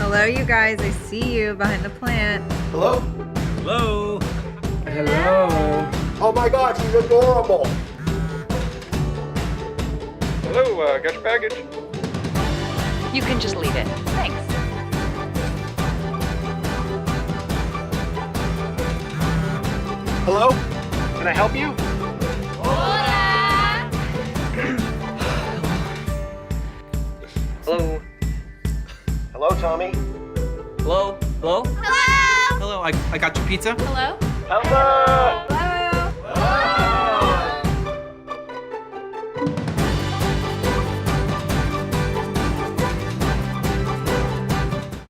Hello, you guys. I see you behind the plant. Hello? Hello. Hello. Oh my God, she's adorable. Hello, got your package? You can just leave it. Thanks. Hello? Can I help you? Hello. Hello, Tommy. Hello. Hello. Hello! Hello. I got your pizza. Hello? Elsa!